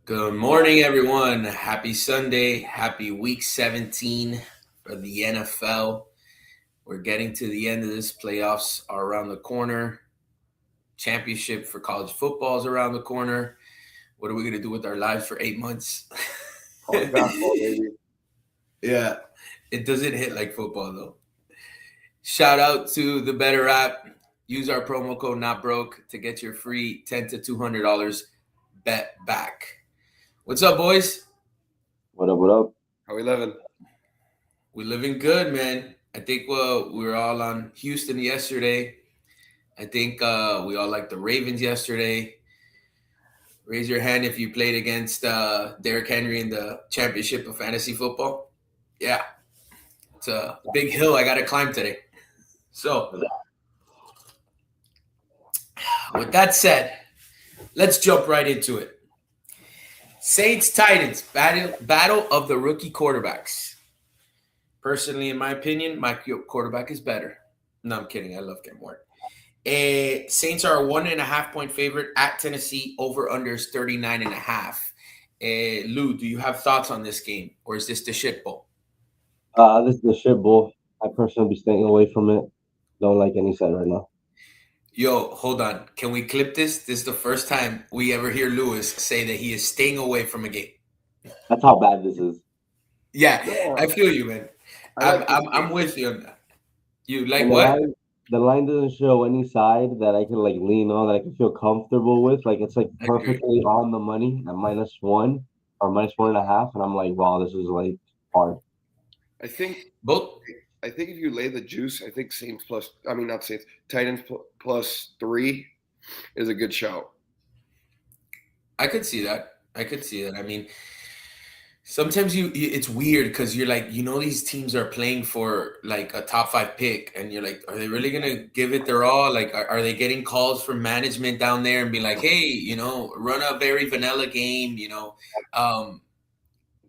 Good morning, everyone. Happy Sunday. Happy week 17 for the NFL. We're getting to the end of this. Playoffs are around the corner. Championship for college football is around the corner. What are we going to do with our lives for 8 months? College basketball, baby. Yeah, it doesn't hit like football, though. Shout out to the Better app. Use our promo code Not Broke to get your free $10 to $200 bet back. What's up, boys? What up, what up? How we living? We're living good, man. I think we were all on Houston yesterday. I think we all liked the Ravens yesterday. Raise your hand if you played against Derrick Henry in the championship of fantasy football. Yeah, it's a big hill I got to climb today. So, with that said, let's jump right into it. Saints Titans battle of the rookie quarterbacks. Personally, in my opinion, my quarterback is better. No, I'm kidding. I love Cam Ward. Saints are a 1.5 point favorite at Tennessee. Over under is 39.5. Lou, do you have thoughts on this game, or is this the shit bowl? This is the shit bowl. I personally be staying away from it. Don't like any side right now. Yo, hold on. Can we clip this? This is the first time we ever hear Lewis say that he is staying away from a game. That's how bad this is. Yeah. I feel you, man. I'm with you on that. You like And what? The line doesn't show any side that I can lean on, that I can feel comfortable with. It's perfectly on the money at -1 or -1.5, and I'm like, wow, this is hard. I think both. I think if you lay the juice, I think Titans +3 is a good shout. I could see that. I mean, sometimes it's weird because you're like, these teams are playing for like a top 5 pick, and you're like, are they really gonna give it their all? Like, are they getting calls from management down there and be like, hey, run a very vanilla game,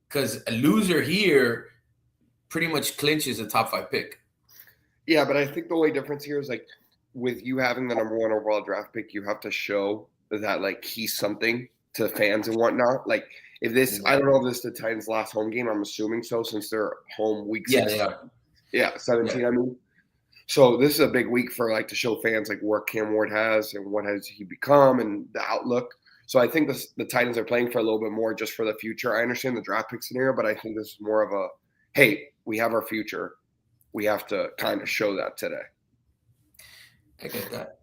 because a loser here pretty much clinches a top 5 pick. Yeah, but I think the only difference here is with you having the number 1 overall draft pick, you have to show that he's something to fans and whatnot. If this, I don't know if this is the Titans' last home game. I'm assuming so, since they're home week 6. Yeah, they are. Yeah, 17. Yeah. I mean, so this is a big week for to show fans what Cam Ward has and what has he become and the outlook. So I think the Titans are playing for a little bit more just for the future. I understand the draft pick scenario, but I think this is more of a, hey, we have our future. We have to kind of show that today. I get that.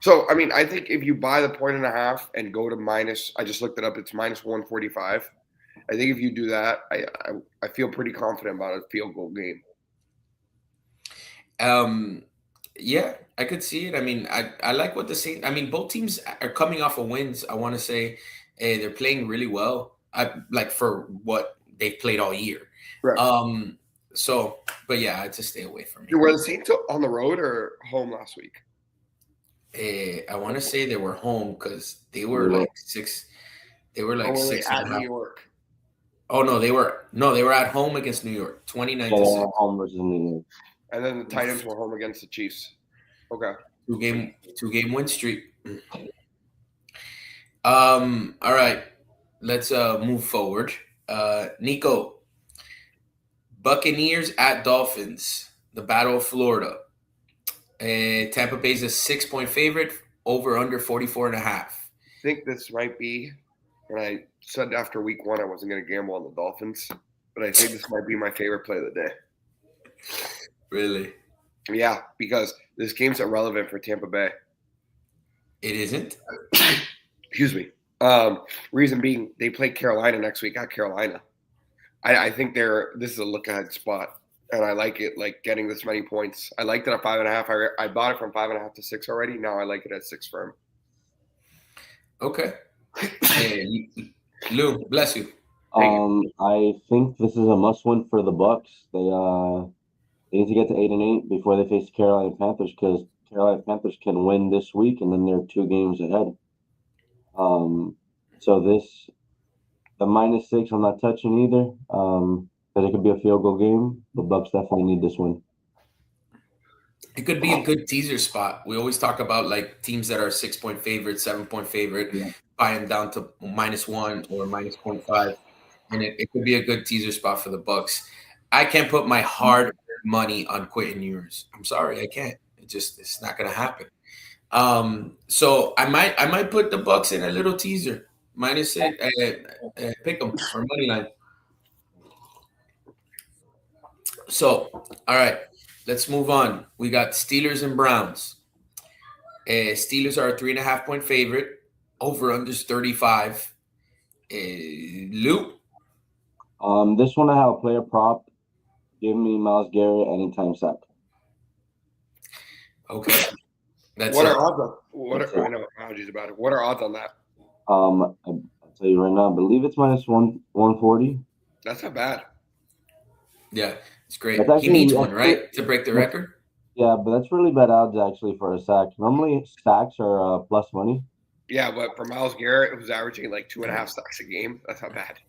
So, I mean, I think if you buy the 1.5 and go to minus, I just looked it up, it's -145. I think if you do that, I feel pretty confident about a field goal game. Yeah, I could see it. I mean, I like what the Saints. I mean, both teams are coming off of wins. I want to say they're playing really well. For what they've played all year. Right. So, but yeah, I'd just stay away from it. Were the Saints on the road or home last week? I want to say they were home because they were like 6. They were like 6 at New York. Oh no, they were at home against New York, 29-6. Home versus New York. And then the Titans were home against the Chiefs. Okay. 2-game win streak. All right, let's move forward. Nico, Buccaneers at Dolphins, the Battle of Florida. Tampa Bay's a 6-point favorite, over under 44.5. I think this might be, and I said after week 1 I wasn't going to gamble on the Dolphins, but I think this might be my favorite play of the day. Really? Yeah, because this game's irrelevant for Tampa Bay. It isn't? Excuse me. Reason being, they play Carolina next week at Carolina. I think this is a look-ahead spot, and I like it, getting this many points. I liked it at 5.5. I bought it from 5.5 to 6 already. Now I like it at 6 firm. Okay. Hey, Lou, bless you. I think this is a must-win for the Bucs. They need to get to 8-8 before they face the Carolina Panthers, because Carolina Panthers can win this week, and then they're 2 games ahead. So the -6, I'm not touching either. But it could be a field goal game. The Bucs definitely need this win. It could be a good teaser spot. We always talk about like teams that are 6 point favorite, 7 point favorite, Yeah. buy them down to -1 or -0.5, and it could be a good teaser spot for the Bucks. I can't put my hard money on Quentin Ewers. I'm sorry, I can't. It's not gonna happen. So I might put the Bucks in a little teaser -6, pick them or money line. So all right, let's move on. We got Steelers and Browns. Steelers are a 3.5 point favorite. Over unders 35. Lou. This one I have a player prop. Give me Miles Garrett anytime sack. Okay, that's What it. are odds on? What That's are, I it. know apologies about it. What are odds on that? I'll tell you right now. I believe it's -140. That's not bad. Yeah, it's That's great. He actually needs one, right, to break the that's record. yeah, but that's really bad odds actually for a sack. Normally sacks are plus money. Yeah, but for Miles Garrett, who's averaging like 2.5 sacks a game, that's not bad.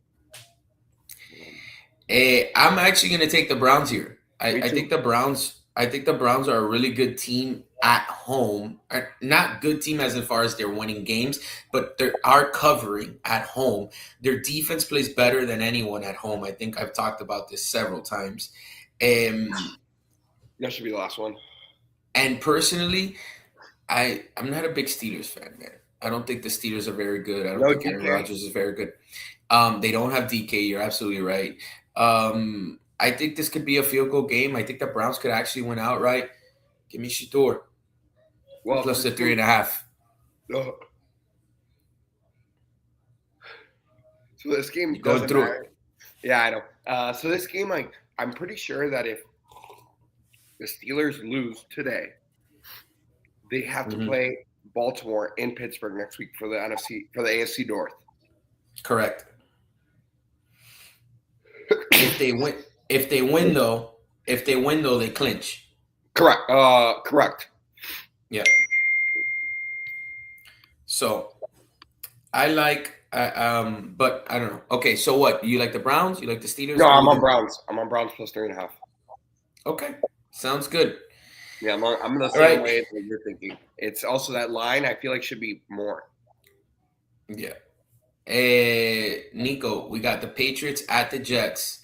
I'm actually going to take the Browns here. I, Me I too. think the Browns. I think the Browns are a really good team at home. Not good team as far as they're winning games, but they are covering at home. Their defense plays better than anyone at home. I think I've talked about this several times. That should be the last one. And personally, I'm not a big Steelers fan, man. I don't think the Steelers are very good. I don't No think Aaron DK. Rodgers is very good. They don't have DK. You're absolutely right. I think this could be a field goal game. I think the Browns could actually win outright. Give me Shador Well, plus the 3.5. oh, so this game You're going doesn't through it. matter. Yeah, I know. So this game, like, I'm pretty sure that if the Steelers lose today, they have to Mhm. play Baltimore in Pittsburgh next week for the AFC North. Correct. If they win, if they win though, they clinch. Correct. Correct. Yeah. So I like, but I don't know. Okay, so what? You like the Browns? You like the Steelers? No, What do I'm you on think? Browns. I'm on Browns plus 3.5. Okay, sounds good. Yeah, I'm the All same right. way that you're thinking. It's also that line I feel like should be more. Yeah. Nico, we got the Patriots at the Jets.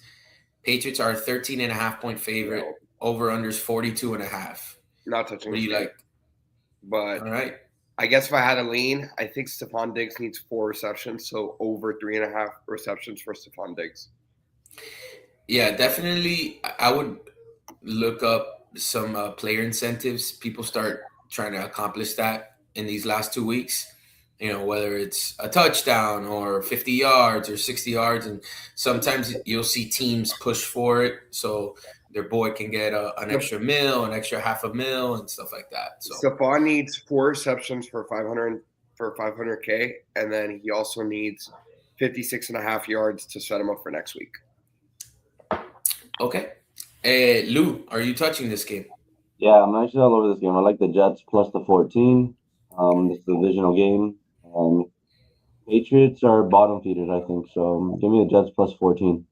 Patriots are a 13.5 point favorite. No, Over unders 42.5. not touching What do this you game. like? But All right. I guess if I had a lean, I think Stephon Diggs needs 4 receptions, so over 3.5 receptions for Stephon Diggs. Yeah, definitely. I would look up some player incentives. People start trying to accomplish that in these last 2 weeks. Whether it's a touchdown or 50 yards or 60 yards. And sometimes you'll see teams push for it. So their boy can get an extra mil, an extra half a mil, and stuff like that. So, Stephon needs 4 receptions for 500K, and then he also needs 56.5 yards to set him up for next week. okay. Lou, are you touching this game? Yeah, I'm actually all over this game. I like the Jets plus the 14. This is a divisional game. Patriots are bottom feeders, I think. So give me the Jets plus 14.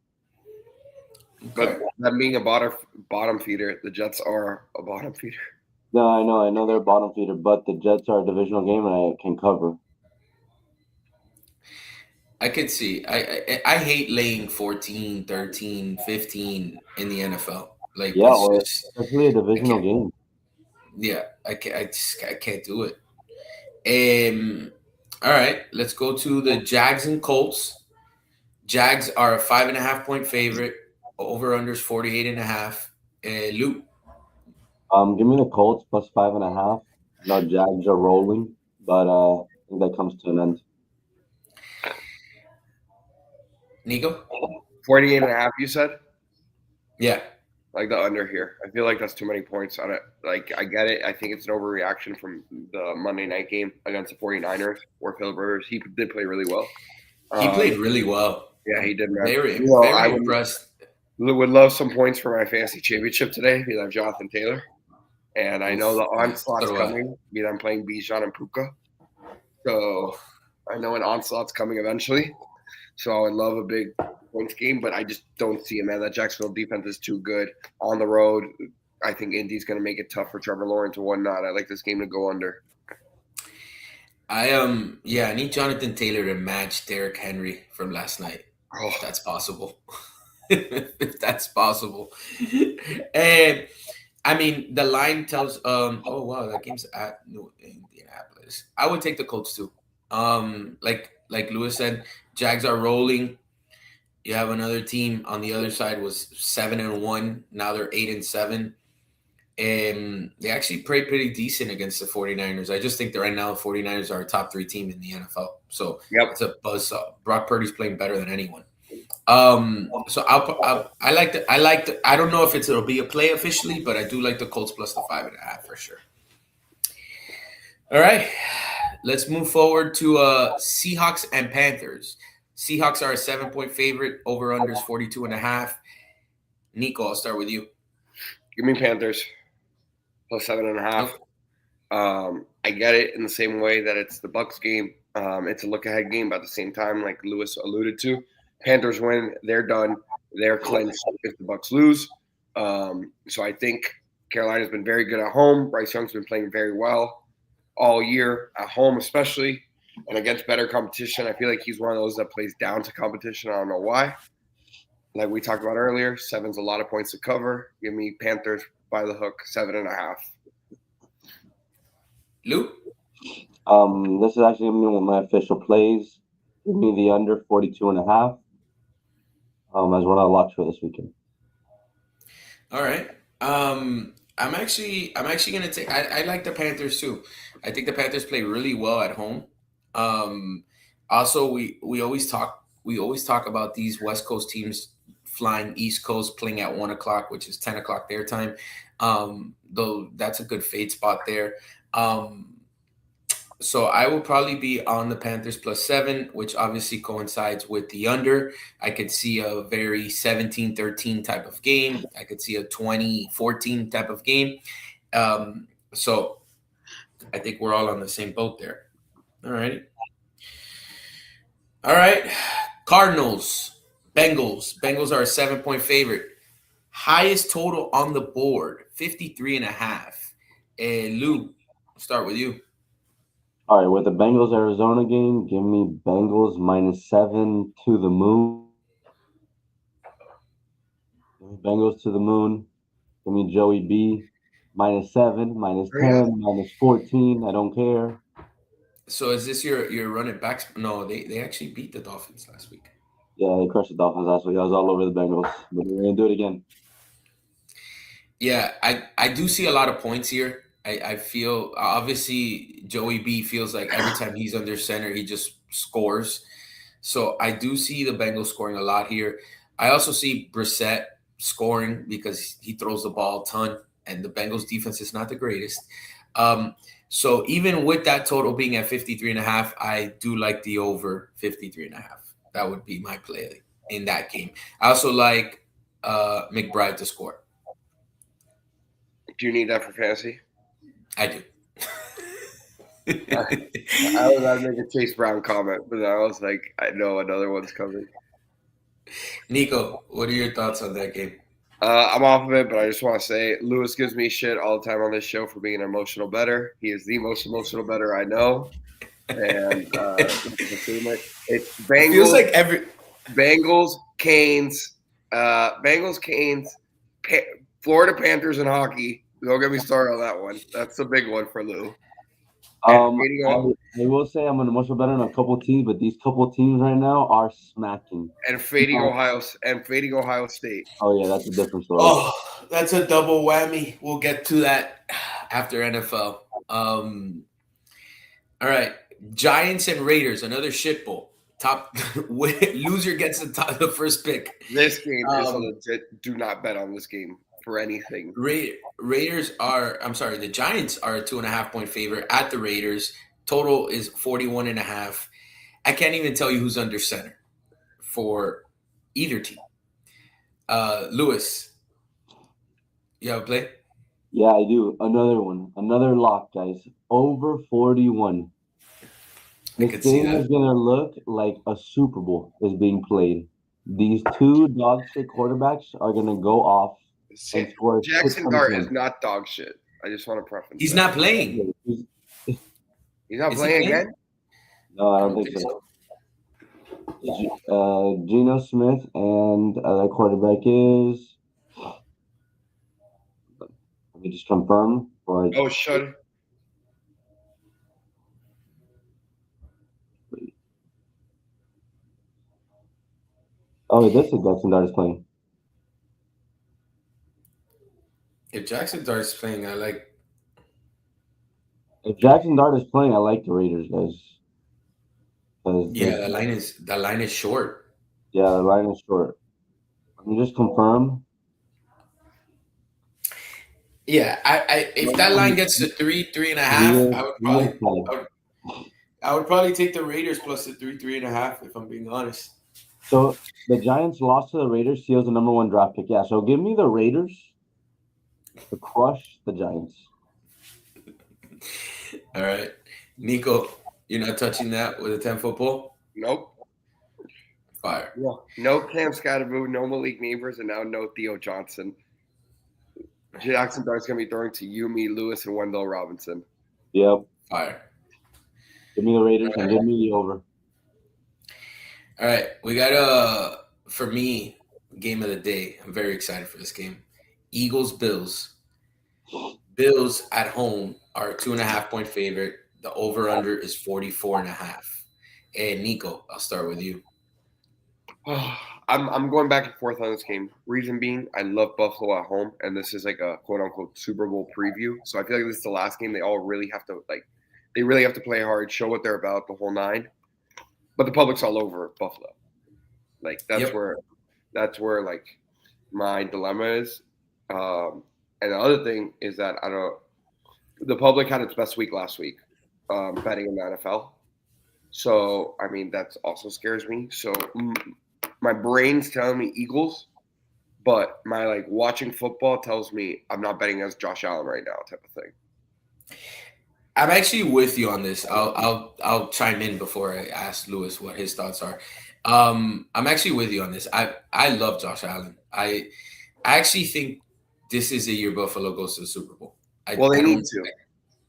But Okay. them being a bottom feeder, the Jets are a bottom feeder. No, I know they're a bottom feeder, but the Jets are a divisional game and I can cover. I could see. I hate laying 14, 13, 15 in the NFL. Like Yeah, it's or just especially a I divisional can't. game. Yeah, I can't do it. All right, let's go to the Jags and Colts. Jags are a 5.5 point favorite. Over unders 48.5. Luke. Give me the Colts plus 5.5. No, Jags are rolling, but I think that comes to an end. Nico. 48.5, you said? Yeah. Like the under here. I feel like that's too many points on it. Like, I get it. I think it's an overreaction from the Monday night game against the 49ers, where Philip Rivers, he did play really well. He played really well. Yeah, he did, man. Very, I very impressed. would love some points for my fantasy championship today because I have Jonathan Taylor. And I know the onslaught's So do I. coming. I'm playing Bijan and Puka. So I know an onslaught's coming eventually. So I would love a big points game, but I just don't see it, man. That Jacksonville defense is too good on the road. I think Indy's going to make it tough for Trevor Lawrence and whatnot. I like this game to go under. I need Jonathan Taylor to match Derrick Henry from last night, Oh, if that's possible. If that's possible. And I mean, the line tells oh wow, that game's at New Indianapolis. I would take the Colts too. Like Lewis said, Jags are rolling. You have another team on the other side was 7-1. Now they're 8-7. And they actually played pretty decent against the 49ers. I just think that right now the 49ers are a top 3 team in the NFL. So yep. it's a buzzsaw. Brock Purdy's playing better than anyone. So I like the I don't know if it'll be a play officially, but I do like the Colts plus the 5.5 for sure. All right, let's move forward to Seahawks and Panthers. Seahawks are a 7-point favorite. Over unders 42.5. Nico, I'll start with you. Give me Panthers plus 7.5. I get it in the same way that it's the Bucs game. It's a look-ahead game, but at the same time, like Lewis alluded to, Panthers win, they're done, they're clinched if the Bucs lose. So I think Carolina's been very good at home. Bryce Young's been playing very well all year at home, especially, and against better competition. I feel like he's one of those that plays down to competition. I don't know why. Like we talked about earlier, 7's a lot of points to cover. Give me Panthers by the hook, 7.5. Lou? This is actually going to be one of my official plays. Give me the under 42.5. As one of the locks for this weekend. All right. I'm actually gonna take. I like the Panthers too. I think the Panthers play really well at home. Also, we always talk about these West Coast teams flying East Coast, playing at 1:00, which is 10:00 their time. Though that's a good fade spot there. So I will probably be on the Panthers plus 7, which obviously coincides with the under. I could see a very 17-13 type of game. I could see a 20-14 type of game. So I think we're all on the same boat there. All right. All right. Cardinals, Bengals. Bengals are a 7-point favorite. Highest total on the board, 53.5. Lou, I'll start with you. All right, with the Bengals-Arizona game, give me Bengals -7 to the moon. Give me Bengals to the moon. Give me Joey B -7, -10, -14. I don't care. So is this your running backs? No, they actually beat the Dolphins last week. Yeah, they crushed the Dolphins last week. I was all over the Bengals, but we're going to do it again. Yeah, I do see a lot of points here. I feel obviously Joey B feels like every time he's under center, he just scores. So I do see the Bengals scoring a lot here. I also see Brissett scoring because he throws the ball a ton, and the Bengals defense is not the greatest. So even with that total being at 53.5, I do like the over 53.5. That would be my play in that game. I also like McBride to score. Do you need that for fantasy? I do. I was about to make a Chase Brown comment, but I was like, I know another one's coming. Nico, what are your thoughts on that game? I'm off of it, but I just want to say Lewis gives me shit all the time on this show for being an emotional bettor. He is the most emotional bettor I know. And it's Bengals. It feels like Bengals, Canes, Florida Panthers in hockey. Don't get me started on that one. That's a big one for Lou. I will say I'm an emotional bettor on a couple teams, but these couple teams right now are smacking. And fading Ohio State. Oh yeah, that's a different story. Oh, that's a double whammy. We'll get to that after NFL. All right, Giants and Raiders, another shit bowl. Top loser gets the first pick. This game is a legit. Do not bet on this game for anything. Raiders are. I'm sorry. The Giants are a 2.5-point favorite at the Raiders. Total is 41.5. I can't even tell you who's under center for either team. Lewis, you have a play? Yeah, I do. Another one. Another lock, guys. Over 41. This game is going to look like a Super Bowl is being played. These two dog shit quarterbacks are going to go off. and scores Jackson 600 Dart is points. not dog shit. I just want to preference. He's that. not playing. He's- He's not Is he playing playing? again. No, I don't think so. Geno Smith and the quarterback is. Let me just confirm. Oh, should. Oh, this is Jackson Dart is playing. If Jackson Dart's playing, I like. If Jackson Dart is playing, I like the Raiders, guys. Yeah, that line is short. Yeah, the line is short. Let me just confirm. Yeah, I if that line gets to 3.5, I would probably take the Raiders plus the 3.5. If I'm being honest. So the Giants lost to the Raiders, seals the number 1 draft pick. Yeah, so give me the Raiders to crush the Giants. All right, Nico, you're not touching that with a 10-foot pole. Nope. Fire. Yeah. No Cam Scatterbo, no Malik Neighbors, and now no Theo Johnson. Jackson Dart's going to be throwing to you, me, Lewis, and Wendell Robinson. Yep. Fire. Give me the Raiders and give me the over. All right, we got for me, game of the day. I'm very excited for this game. Eagles-Bills. Bills at home are a 2.5-point favorite. The over/under is 44.5. And Nico, I'll start with you. I'm going back and forth on this game. Reason being, I love Buffalo at home, and this is like a quote unquote Super Bowl preview. So I feel like this is the last game they all really have to play hard, show what they're about, the whole nine. But the public's all over Buffalo. Like that's where like my dilemma is. And the other thing is that the public had its best week last week, betting in the NFL. So I mean that also scares me. So my brain's telling me Eagles, but my watching football tells me I'm not betting against Josh Allen right now, type of thing. I'm actually with you on this. I'll chime in before I ask Lewis what his thoughts are. I'm actually with you on this. I love Josh Allen. I actually think this is a year Buffalo goes to the Super Bowl. They need to.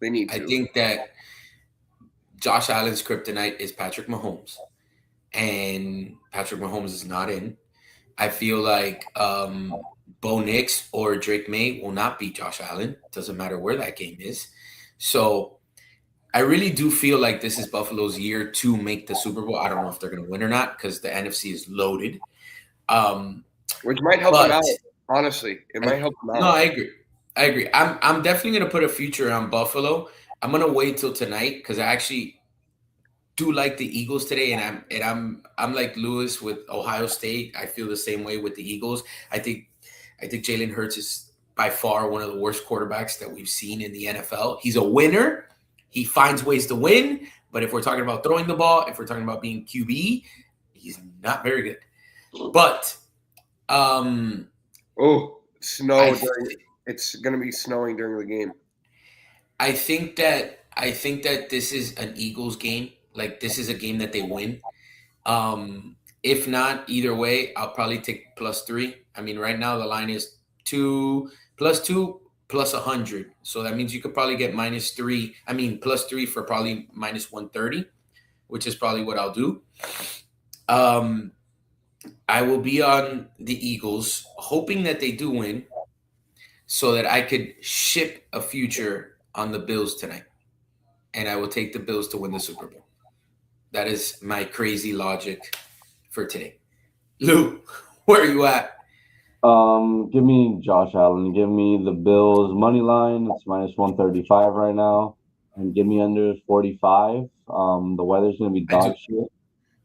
They need to. I think that Josh Allen's kryptonite is Patrick Mahomes, and Patrick Mahomes is not in. I feel like Bo Nix or Drake May will not beat Josh Allen. Doesn't matter where that game is. So I really do feel like this is Buffalo's year to make the Super Bowl. I don't know if they're going to win or not because the NFC is loaded. Which might help them out. Honestly, it might help them out. No, I agree. I'm definitely going to put a future on Buffalo. I'm going to wait till tonight because I actually do like the Eagles today, and I'm like Lewis with Ohio State. I feel the same way with the Eagles. I think Jalen Hurts is by far one of the worst quarterbacks that we've seen in the NFL. He's a winner. He finds ways to win. But if we're talking about throwing the ball, if we're talking about being QB, he's not very good. But snow. It's going to be snowing during the game. I think that this is an Eagles game. Like this is a game that they win. If not, either way, I'll probably take +3. I mean, right now the line is 2 +2 +100. So that means you could probably get -3. I mean, +3 for probably -130, which is probably what I'll do. I will be on the Eagles, hoping that they do win so that I could ship a future on the Bills tonight. And I will take the Bills to win the Super Bowl. That is my crazy logic for today. Lou, where are you at? Give me Josh Allen. Give me the Bills money line. It's -135 right now, and give me under 45. The weather's gonna be dog shit.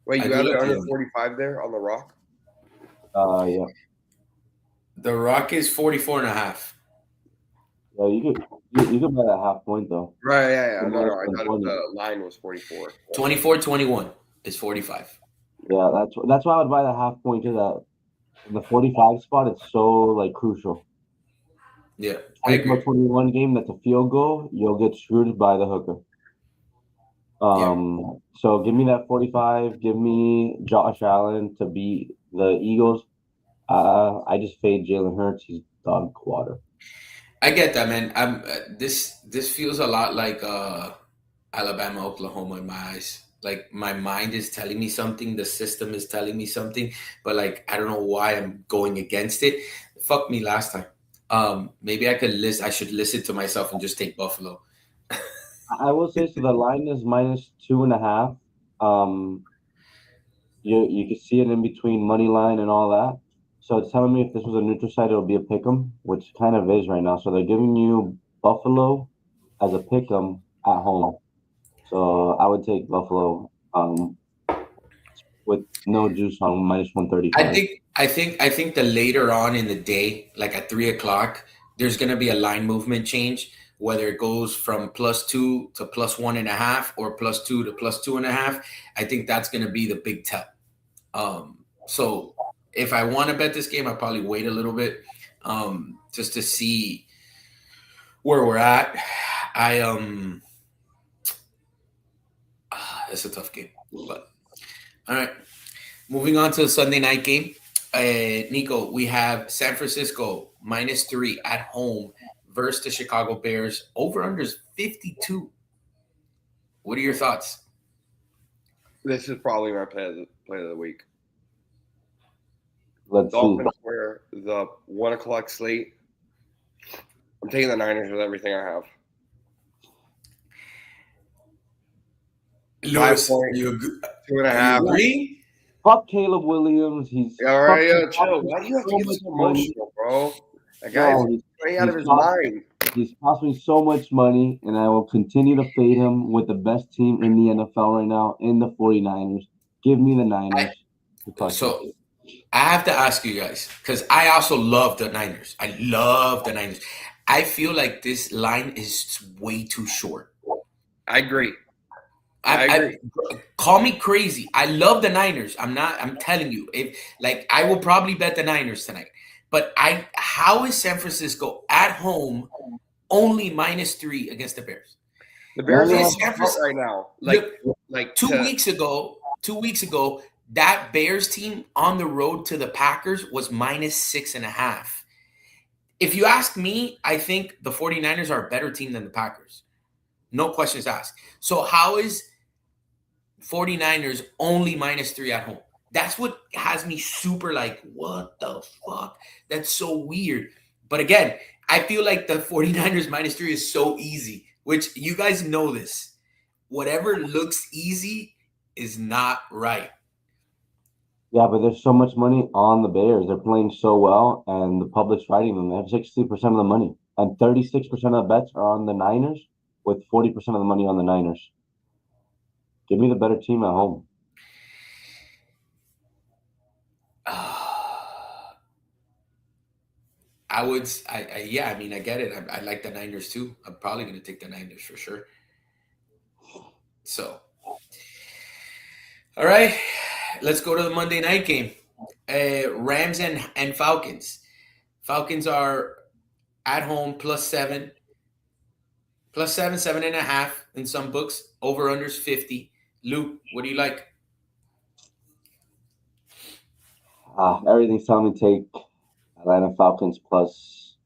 Wait, you have it under 45 there on the Rock? Yeah. The Rock is 44.5. Yeah, you could bet a half point though. Right, yeah. No, I thought the line was 44. 24-21 is 45. Yeah, that's why I would buy the half point to that. In the 45 spot, it's so crucial. Yeah, I agree. 21 game, that's a field goal. You'll get screwed by the hooker. So give me that 45. Give me Josh Allen to beat the Eagles. I just fade Jalen Hurts. dog water. I get that, man. This feels a lot like Alabama, Oklahoma in my eyes. Like my mind is telling me something, the system is telling me something, but like I don't know why I'm going against it. Fuck me last time. Maybe I should listen to myself and just take Buffalo. I will say so. The line is minus 2.5. Um, you can see it in between money line and all that. So it's telling me if this was a neutral site, it'll be a pick'em, which kind of is right now. So they're giving you Buffalo as a pick'em at home. So I would take Buffalo with no juice on minus I 135. think I think the later on in the day, like at 3 o'clock, there's gonna be a line movement change, whether it goes from +2 to +1.5 or +2 to +2.5. I think that's gonna be the big tell. So if I want to bet this game, I'll probably wait a little bit, just to see where we're at. I It's a tough game, but all right. Moving on to the Sunday night game. Nico, we have San Francisco -3 at home versus the Chicago Bears. Over unders 52. What are your thoughts? This is probably my play of the week. Let's see. Dolphins wear the 1 o'clock slate. I'm taking the Niners with everything I have. Lewis, 5 point, you 2.5. agree? Fuck Caleb Williams. He's All right, fucking chill. cost me Why do you have to so get much so money. emotional, bro? That guy's No, playing out of he's his cost, mind. he's cost me so much money, and I will continue to fade him with the best team in the NFL right now in the 49ers. Give me the I Niners to crush him. so I have to ask you guys because I also love the Niners. I love the Niners. I feel like this line is way too short. I agree. Call me crazy. I love the Niners. I'm not. I'm telling you, if like I will probably bet the Niners tonight. But how is San Francisco at home only -3 against the Bears? The Bears Only are have San out Francisco. right now. Look, Like two to weeks ago, 2 weeks ago, that Bears team on the road to the Packers was -6.5. If you ask me, I think the 49ers are a better team than the Packers. No questions asked. So how is 49ers only -3 at home? That's what has me super like, what the fuck? That's so weird. But again, I feel like the 49ers -3 is so easy, which you guys know this. Whatever looks easy is not right. Yeah, but there's so much money on the Bears. They're playing so well, and the public's riding them. They have 60% of the money, and 36% of the bets are on the Niners, with 40% of the money on the Niners. Give me the better team at home. Yeah, I mean, I get it. I like the Niners too. I'm probably going to take the Niners for sure. So, all right, let's go to the Monday night game. Rams and Falcons. Falcons are at home +7, +7, 7.5 in some books. Over unders 50. Luke, what do you like? Everything's telling me to take Atlanta Falcons plus.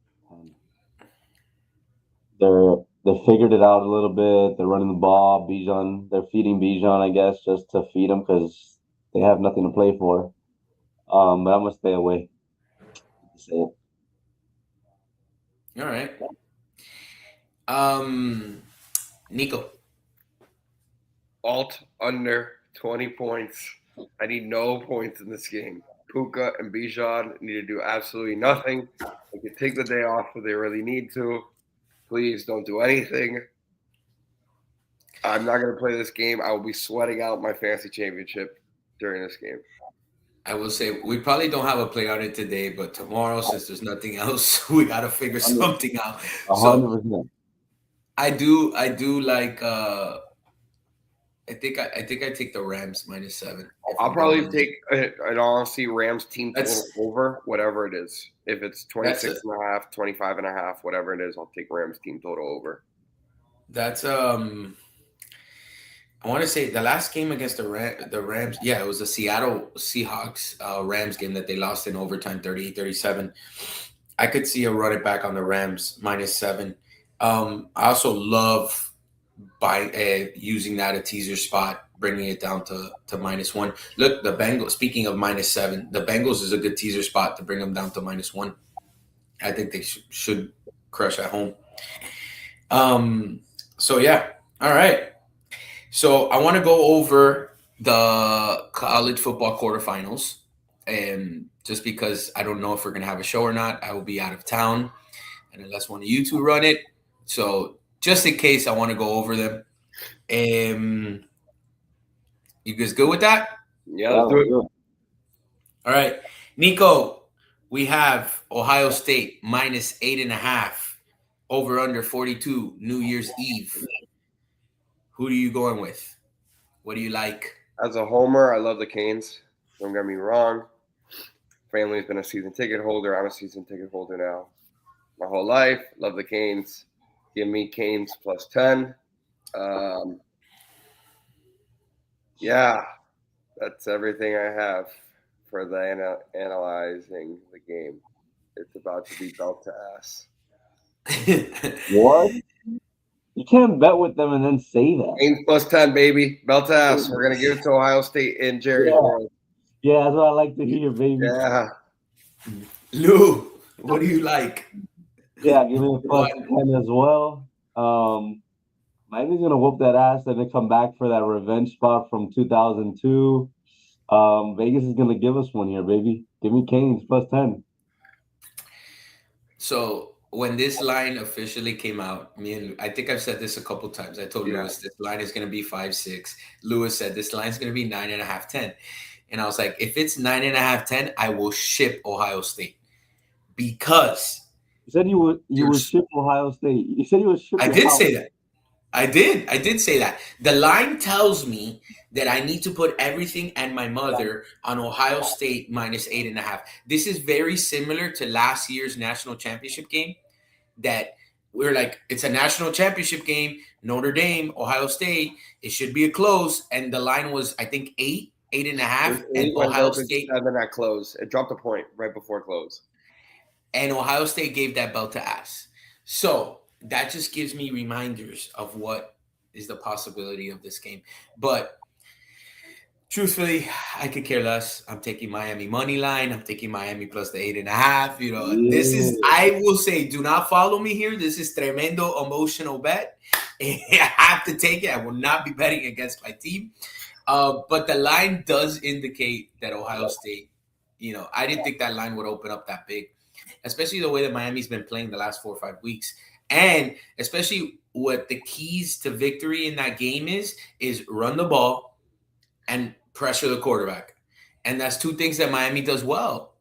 They're they figured it out a little bit. They're running the ball. Bijan, they're feeding Bijan, I guess, just to feed him because they have nothing to play for. But I'm gonna stay away. Say it. All right. Um, Nico. alt under 20 points. I need no points in this game. Puka and Bijan need to do absolutely nothing. They can take the day off if they really need to. Please don't do anything. I'm not going to play this game. I will be sweating out my fantasy championship during this game. I will say we probably don't have a play on it today, but tomorrow, since there's nothing else, we gotta figure something out. So 100%. I do like I think I take the Rams -7. If I'll I'm probably going, take, in honesty, Rams team total that's over, whatever it is. If it's that's 26 and a half, 25 and a half, whatever it is, I'll take Rams team total over. that's I want to say the last game against the Rams, yeah, it was the Seattle Seahawks Rams game that they lost in overtime 38-37. I could see a run it back on the Rams -7. I also love by using that a teaser spot, bringing it down to -1. Look, the Bengals. Speaking of -7, the Bengals is a good teaser spot to bring them down to -1. I think they should crush at home. Um. So yeah. All right. So I want to go over the college football quarterfinals, and just because I don't know if we're gonna have a show or not, I will be out of town, and unless one of you two run it. So just in case, I want to go over them. You guys good with that? Yeah, Yeah, let's do let's it. do it. All right, Nico. We have Ohio State -8.5, over under 42. New Year's Eve. Who are you going with? What do you like? As a homer, I love the Canes. Don't get me wrong. Family's been a season ticket holder. I'm a season ticket holder now. My whole life, love the Canes. Give me Canes +10. Um, yeah, that's everything I have for the analyzing the game. It's about to be belt to ass. What? You can't bet with them and then say that. Canes +10, baby. Belt to ass. We're gonna give it to Ohio State in Jerry's Yeah, world. yeah, that's what I like to hear, baby. Yeah. Lou, what do you like? Yeah, give me a plus What? 10 as well. Miami's gonna whoop that ass and then come back for that revenge spot from 2002. Vegas is gonna give us one here, baby. Give me Canes +10. So when this line officially came out, I think I've said this a couple times. I told Yeah. Lewis this line is going to be 5-6. Lewis said this line is going to be 9.5, 10. And I was like, if it's 9.5, 10, I will ship Ohio State because You said you would there's. ship Ohio State. You said you would ship I did Ohio. say that. I did. I did say that. The line tells me that I need to put everything and my mother on Ohio State -8.5. This is very similar to last year's national championship game. That we're like, it's a national championship game. Notre Dame, Ohio State. It should be a close, and the line was, I think, 8, eight and a It was half, and 8, but it Ohio opened State 7 at close. It dropped a point right before close. Gave that belt to ass. So that just gives me reminders of what is the possibility of this game. But truthfully, I could care less. I'm taking Miami money line. I'm taking Miami plus the 8.5. This is, Yeah. I will say, do not follow me here. This is tremendo emotional bet. I have to take it. I will not be betting against my team. But the line does indicate that Ohio State, I didn't think that line would open up that big, especially the way that Miami's been playing the last 4 or 5 weeks. And especially what the keys to victory in that game is run the ball and pressure the quarterback. And that's two things that Miami does well.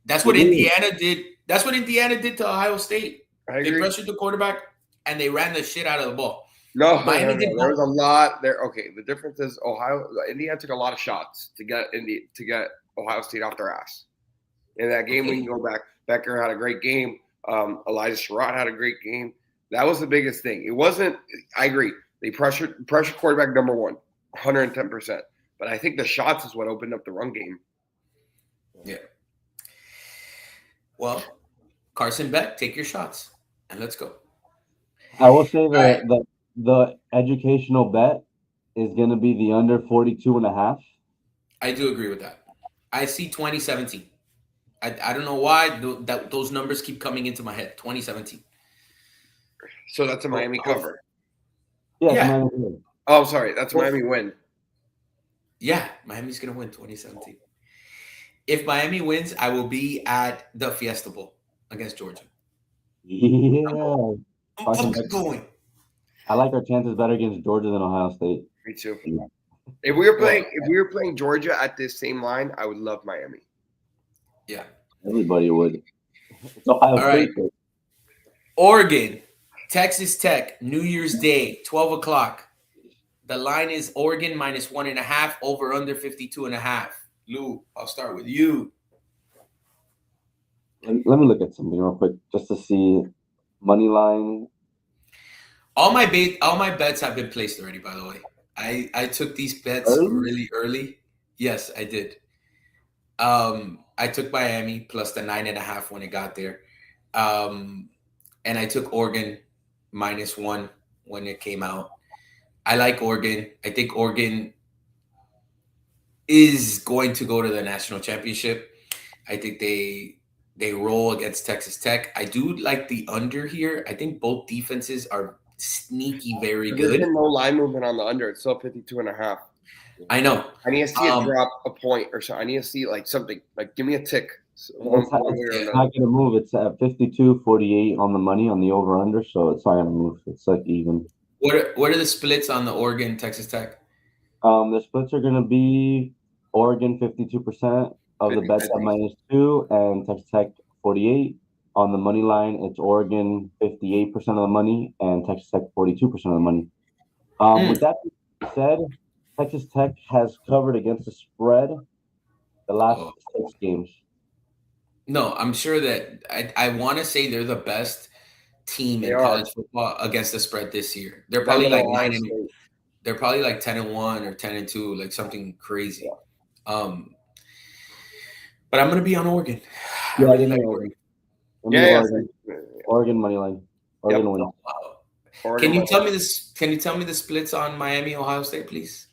That's what Indiana did. That's what Indiana did to Ohio State. I They agree. pressured the quarterback and they ran the shit out of the ball. No, Miami did There was not. a lot there. Okay, the difference is Indiana took a lot of shots to get Ohio State off their ass. In that game, Okay. we can go back. Becker had a great game. Elijah Sherrod had a great game. That was the biggest thing. It wasn't. I agree. They pressured quarterback number one, 110%. But I think the shots is what opened up the run game. Yeah. Well, Carson Beck, take your shots and let's go. I will say All right. the educational bet is going to be the under 42.5. I do agree with that. I see 2017. I don't know why those numbers keep coming into my head. 2017. So that's a Miami cover. Yeah, Yeah. Miami win. Oh, sorry, that's a Miami win. Yeah, Miami's going to win 2017. If Miami wins, I will be at the Fiesta Bowl against Georgia. Yeah. I'm Carson fucking Beck. going. I like our chances better against Georgia than Ohio State. Me too. If we were playing Georgia at this same line, I would love Miami. Yeah. Everybody would. It's Ohio All right. State. Oregon, Texas Tech, New Year's Day, 12 o'clock. The line is Oregon -1.5, over under 52.5. Lou, I'll start with you. Let me look at something real quick just to see money line. All my bets have been placed already, by the way. I took these bets really early. Yes, I did. I took Miami plus the 9.5 when it got there. and I took Oregon -1 when it came out. I like Oregon. I think Oregon is going to go to the national championship. I think they roll against Texas Tech. I do like the under here. I think both defenses are sneaky very There's good. been no line movement on the under. It's still 52.5. I know. I need to see it drop a point or so. I need to see like something. Like give me a tick. One way or It's another. not going to move. It's at 52-48 on the money on the over/under, so it's not going to move. It's like even. What are the splits on the Oregon Texas Tech? The splits are going to be Oregon 52% of the bets at -2 and Texas Tech 48. On the money line, it's Oregon 58% of the money and Texas Tech 42% of the money. With that being said, Texas Tech has covered against the spread the last 6 games. No, I'm sure that I want to say they're the best team in college football against the spread this year. They're probably like 9 and they're probably like 10-1 or 10-2, like something crazy. But I'm gonna be on Oregon. I really like Oregon. Oregon money line. Oregon wins. Wow. Can you tell me this? Can you tell me the splits on Miami, Ohio State, please?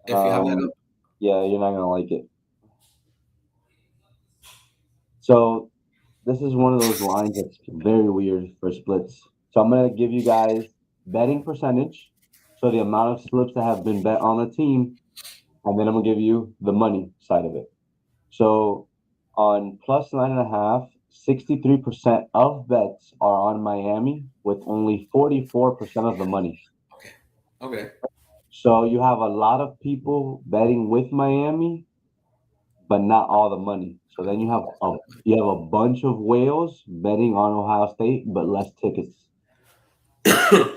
If you have that up. Yeah, you're not gonna like it. So this is one of those lines that's very weird for splits. So I'm gonna give you guys betting percentage, so the amount of slips that have been bet on a team, and then I'm gonna give you the money side of it. So on +9.5, 63% of bets are on Miami, with only 44% of the money. Okay. So you have a lot of people betting with Miami, but not all the money. So then you have a bunch of whales betting on Ohio State, but less tickets.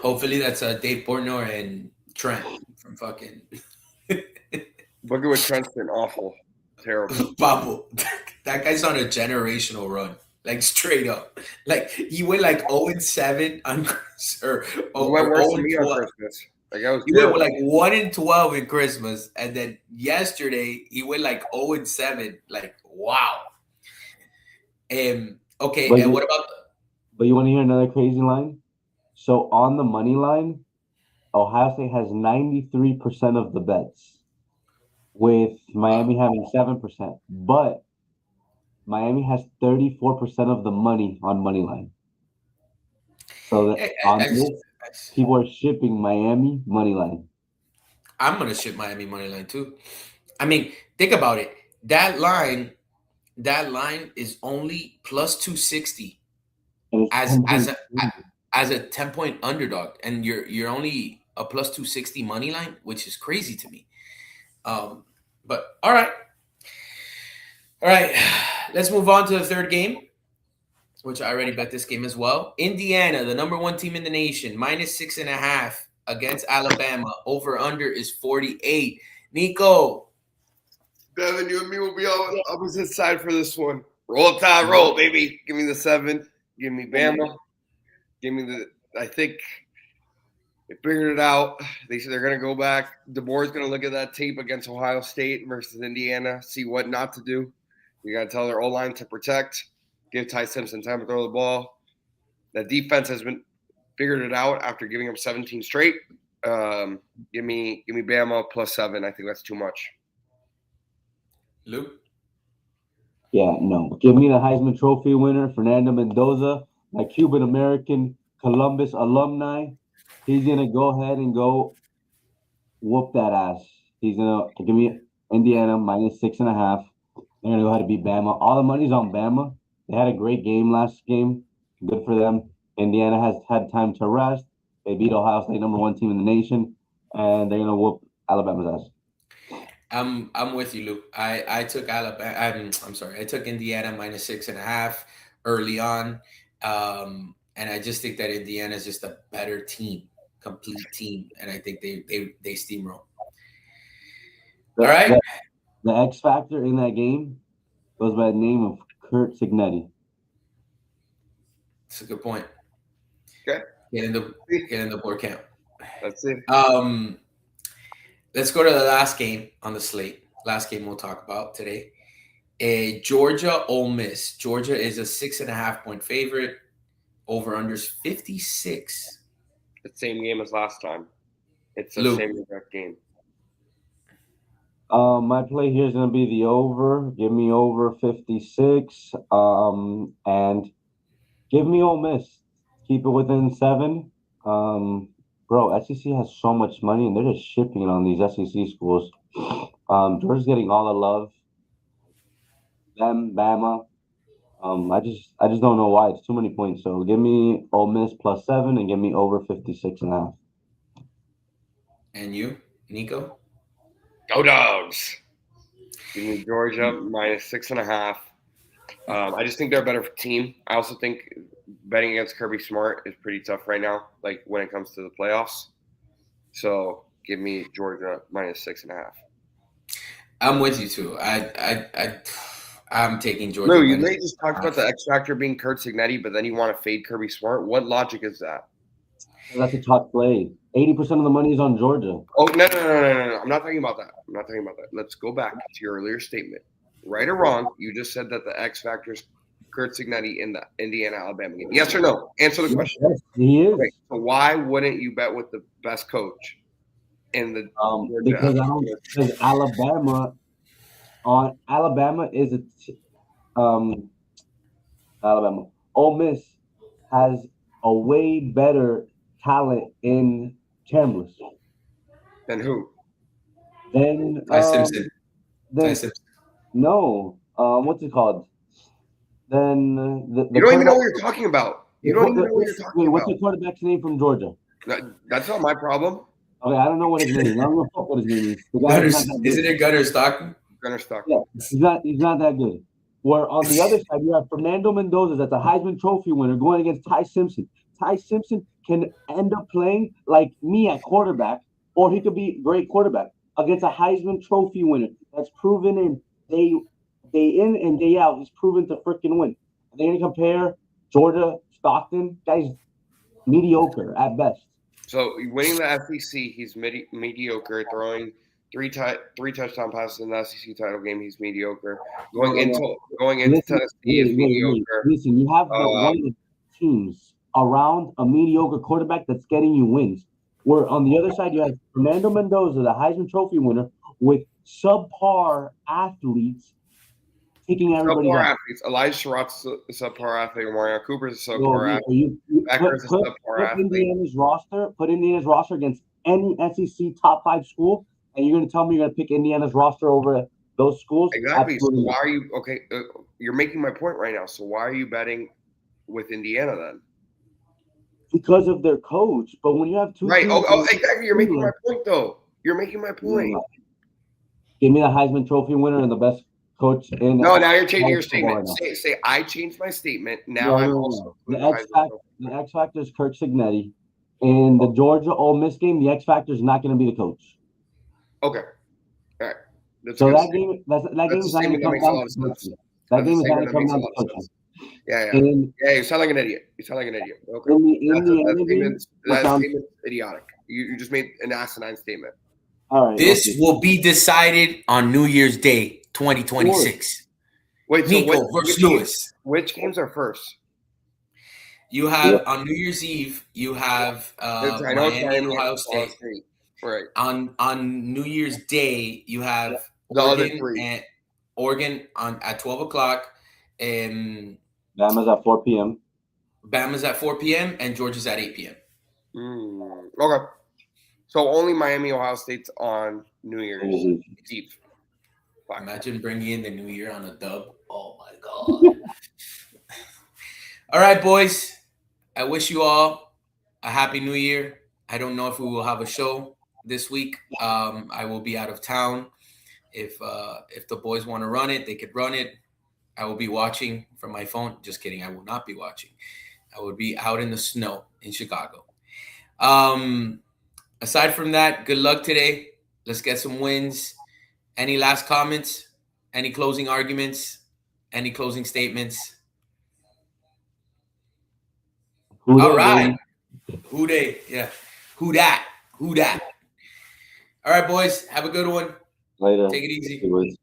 Hopefully that's Dave Portnoy and Trent from fucking. Look at what Trent's been awful, terrible. Pablo, that guy's on a generational run, like straight up. Like he went like 0-7 on or he went worse than me on Christmas. Like I was. He went like 1-12 in Christmas, and then yesterday he went like 0-7. Like wow. Okay, and what about? But you want to hear another crazy line? So on the money line, Ohio State has 93% of the bets, with Miami having 7%. But Miami has 34% of the money on money line. So people are shipping Miami money line. I'm gonna ship Miami money line too. I mean, think about it. That line is only +260 as a 10-point underdog, and you're only a +260 money line, which is crazy to me. But all right, let's move on to the third game, which I already bet this game as well. Indiana, the number 1 team in the nation, -6.5 against Alabama. Over under is 48. Nico. Devin, you and me will be on opposite side for this one. Roll Tide, roll, baby. Give me the 7. Give me Bama. Give me I think they figured it out. They said they're going to go back. DeBoer's going to look at that tape against Ohio State versus Indiana, see what not to do. You got to tell their O-line to protect. Give Ty Simpson time to throw the ball. That defense has been figured it out after giving them 17 straight. Give me Bama +7. I think that's too much. Luke? Yeah, no. Give me the Heisman Trophy winner, Fernando Mendoza, my Cuban-American Columbus alumni. He's going to go ahead and go whoop that ass. He's going to give me Indiana -6.5. They're going to go ahead and beat Bama. All the money's on Bama. They had a great game last game. Good for them. Indiana has had time to rest. They beat Ohio State, number 1 team in the nation, and they're going to whoop Alabama's ass. I'm with you, Luke. I took Alabama. I'm sorry. I took Indiana -6.5 early on, and I just think that Indiana is just a better team, complete team, and I think they steamroll. All right. The X factor in that game goes by the name of Kurt Signetti. That's a good point. Okay. Get in the board camp. That's it. Let's go to the last game on the slate. Last game we'll talk about today. Georgia, Ole Miss. Georgia is a 6.5 point favorite. Over unders 56. The same game as last time. It's the Lou. same exact game. My play here is going to be the over. Give me over 56. And give me Ole Miss. Keep it within 7. Bro, SEC has so much money, and they're just shipping it on these SEC schools. Georgia's getting all the love. Them, Bama. I just don't know why. It's too many points. So give me Ole Miss plus 7 and give me over 56.5. And you, Nico? Go Dogs. Give me Georgia minus 6.5. I just think they're a better team. I also think betting against Kirby Smart is pretty tough right now, like when it comes to the playoffs. So give me Georgia minus 6.5. I'm with you too. I'm taking Georgia. Lou, you literally just talked about the X Factor being Kurt Signetti, but then you want to fade Kirby Smart. What logic is that? That's a top play. 80% of the money is on Georgia. Oh, no. I'm not talking about that. Let's go back to your earlier statement. Right or wrong, you just said that the X Factor is Kurt Signetti in the Indiana-Alabama game. Yes or no? Answer the question. Yes, he is. Okay, so why wouldn't you bet with the best coach in the because Alabama is Alabama. Ole Miss has a way better talent in Chambliss Then who? than Ty Simpson. than no. What's it called? Then the you don't even know what you're talking about. You don't even know what you're talking about. What's the quarterback's name from Georgia? That's not my problem. Okay, I don't know what his name is. I don't know what his name is. Isn't it Gunnar Stockton? Gunnar Stockton. Yeah, he's not that good. Where on the other side, you have Fernando Mendoza, that's a Heisman Trophy winner, going against Ty Simpson. Ty Simpson can end up playing like me at quarterback, or he could be a great quarterback against a Heisman Trophy winner that's proven in day in and day out. He's proven to freaking win. They're going to compare Georgia, Stockton, guys mediocre at best. So winning the SEC, he's mediocre. Throwing three touchdown passes in the SEC title game, he's mediocre. Going into Tennessee, he's mediocre. Listen, you have one of the teams around a mediocre quarterback that's getting you wins. Where on the other side, you have Fernando Mendoza, the Heisman Trophy winner, with subpar athletes taking everybody subpar down. Athletes. Elijah Sherrod's a subpar athlete. Mario Cooper's a subpar athlete. Put Indiana's roster against any SEC top 5 school, and you're going to tell me you're going to pick Indiana's roster over those schools? Exactly. Absolutely. So why are you okay? You're making my point right now. So why are you betting with Indiana then? Because of their coach. But when you have two, right? Oh, exactly. You're making my point, though. You're making my point. Give me the Heisman Trophy winner and the best coach in. No, now you're changing your statement. Say I changed my statement. Now I'm also the X Factor is Kirk Signetti. In the Georgia Ole Miss game, the X Factor is not going to be the coach. Okay. All right. So that game is not going to come down to coaching. That game is not going to come down to coaching. Yeah. You sound like an idiot. Okay. That statement's idiotic. You just made an asinine statement. All right. This will be decided on New Year's Day, 2026. Wait, Nico versus Lewis. Which games are first? You have on New Year's Eve. You have Miami and Ohio State. Right. On New Year's Day, you have Oregon at 12 o'clock, and Bama's at 4 p.m. Bama's at 4 p.m. and Georgia's at 8 p.m. Okay. So only Miami, Ohio State's on New Year's Eve. Imagine bringing in the New Year on a dub. Oh my God. All right, boys. I wish you all a happy New Year. I don't know if we will have a show this week. I will be out of town. If the boys want to run it, they could run it. I will be watching from my phone. Just kidding. I will not be watching. I will be out in the snow in Chicago. Aside from that, good luck today. Let's get some wins. Any last comments? Any closing arguments? Any closing statements? All right. Who they? Yeah. Who that? All right, boys. Have a good one. Later. Take it easy.